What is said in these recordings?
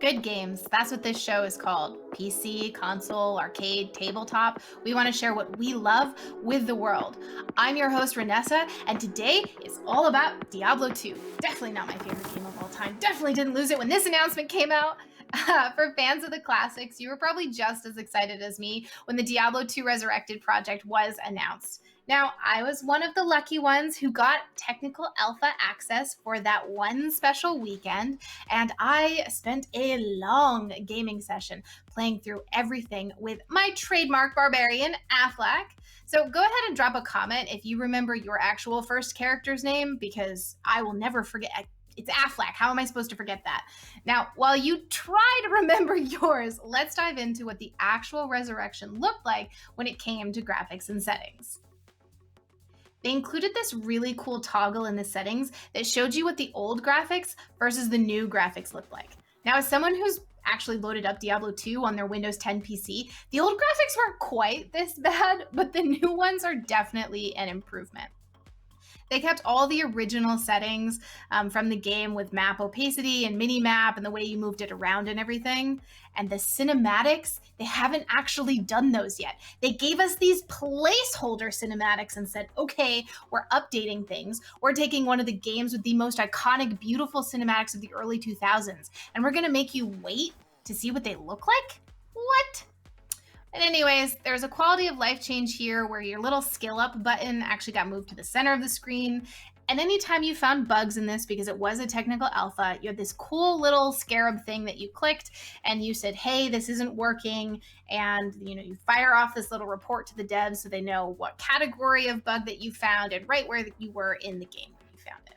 Good games. That's what this show is called. PC, console, arcade, tabletop. We want to share what we love with the world. I'm your host, Renessa, and today is all about Diablo 2. Definitely not my favorite game of all time. Definitely didn't lose it when this announcement came out. For fans of the classics, you were probably just as excited as me when the Diablo 2 Resurrected project was announced. Now, I was one of the lucky ones who got technical alpha access for that one special weekend, and I spent a long gaming session playing through everything with my trademark barbarian, Affleck. So go ahead and drop a comment if you remember your actual first character's name, because I will never forget. It's Affleck. How am I supposed to forget that? Now, while you try to remember yours, let's dive into what the actual Resurrection looked like when it came to graphics and settings. They included this really cool toggle in the settings that showed you what the old graphics versus the new graphics looked like. Now, as someone who's actually loaded up Diablo 2 on their Windows 10 PC, the old graphics weren't quite this bad, but the new ones are definitely an improvement. They kept all the original settings from the game with map opacity and mini map and the way you moved it around and everything. And the cinematics, they haven't actually done those yet. They gave us these placeholder cinematics and said, okay, we're updating things. We're taking one of the games with the most iconic, beautiful cinematics of the early 2000s, and we're going to make you wait to see what they look like? What? And anyways, there's a quality of life change here where your little skill up button actually got moved to the center of the screen. And anytime you found bugs in this, because it was a technical alpha, you had this cool little scarab thing that you clicked and you said, hey, this isn't working. And you fire off this little report to the devs so they know what category of bug that you found and right where you were in the game when you found it.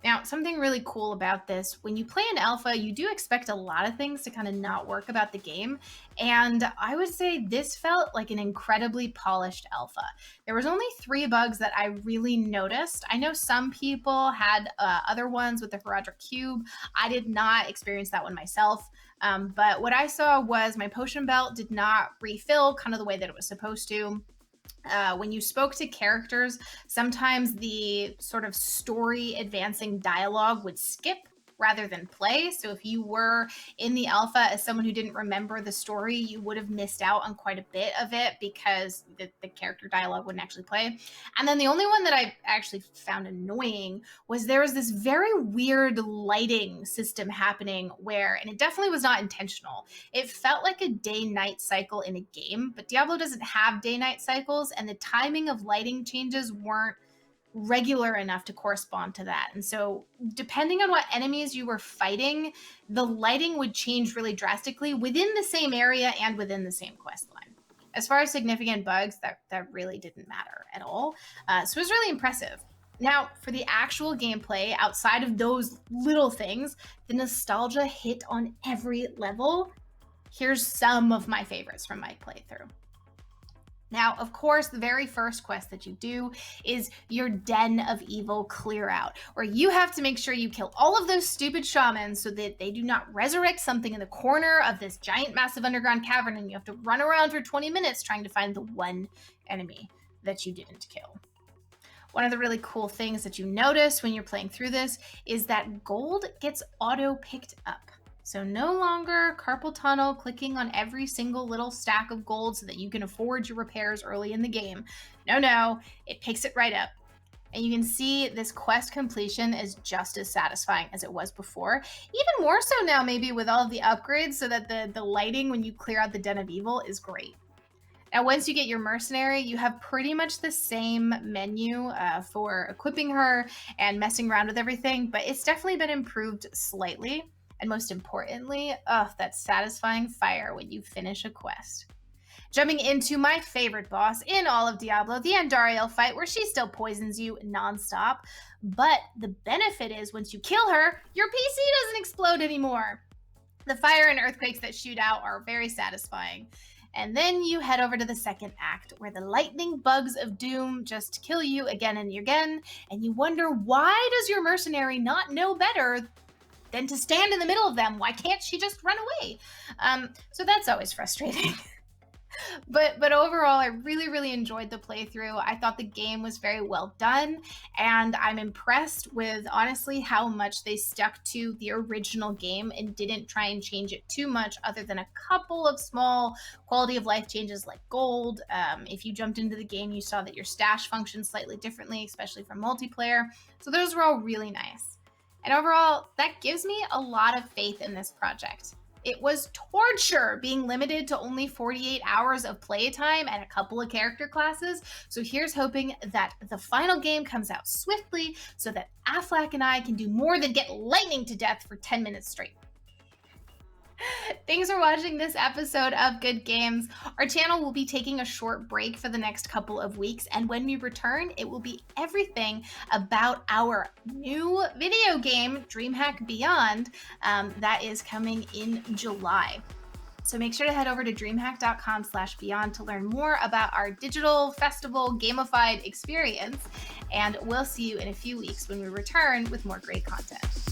Now, something really cool about this, when you play an alpha, you do expect a lot of things to kind of not work about the game. And I would say this felt like an incredibly polished alpha. There was only 3 bugs that I really noticed. I know some people had other ones with the Herodric Cube. I did not experience that one myself. But what I saw was my potion belt did not refill kind of the way that it was supposed to. When you spoke to characters, sometimes the sort of story advancing dialogue would skip rather than play. So if you were in the alpha as someone who didn't remember the story, you would have missed out on quite a bit of it because the character dialogue wouldn't actually play. And then the only one that I actually found annoying was there was this very weird lighting system happening where, and it definitely was not intentional, it felt like a day-night cycle in a game, but Diablo doesn't have day-night cycles, and the timing of lighting changes weren't regular enough to correspond to that. And so depending on what enemies you were fighting, the lighting would change really drastically within the same area and within the same quest line. As far as significant bugs, that really didn't matter at all. So it was really impressive. Now, for the actual gameplay, outside of those little things, the nostalgia hit on every level. Here's some of my favorites from my playthrough. Now, of course, the very first quest that you do is your Den of Evil clear out, where you have to make sure you kill all of those stupid shamans so that they do not resurrect something in the corner of this giant, massive underground cavern, and you have to run around for 20 minutes trying to find the one enemy that you didn't kill. One of the really cool things that you notice when you're playing through this is that gold gets auto-picked up. So no longer carpal tunnel clicking on every single little stack of gold so that you can afford your repairs early in the game. No, it picks it right up. And you can see this quest completion is just as satisfying as it was before. Even more so now, maybe with all of the upgrades, so that the lighting when you clear out the Den of Evil is great. Now, once you get your mercenary, you have pretty much the same menu for equipping her and messing around with everything, but it's definitely been improved slightly. And most importantly, that satisfying fire when you finish a quest. Jumping into my favorite boss in all of Diablo, the Andariel fight, where she still poisons you nonstop. But the benefit is once you kill her, your PC doesn't explode anymore. The fire and earthquakes that shoot out are very satisfying. And then you head over to the second act, where the lightning bugs of doom just kill you again and again, and you wonder, why does your mercenary not know better than to stand in the middle of them? Why can't she just run away? So that's always frustrating. But overall, I really enjoyed the playthrough. I thought the game was very well done, and I'm impressed with honestly how much they stuck to the original game and didn't try and change it too much, other than a couple of small quality of life changes like gold. If you jumped into the game, you saw that your stash functions slightly differently, especially for multiplayer. So those were all really nice. And overall, that gives me a lot of faith in this project. It was torture being limited to only 48 hours of playtime and a couple of character classes. So here's hoping that the final game comes out swiftly so that Affleck and I can do more than get lightning to death for 10 minutes straight. Thanks for watching this episode of Good Games. Our channel will be taking a short break for the next couple of weeks, and when we return, it will be everything about our new video game, DreamHack Beyond, that is coming in July. So make sure to head over to dreamhack.com/beyond to learn more about our digital festival gamified experience, and we'll see you in a few weeks when we return with more great content.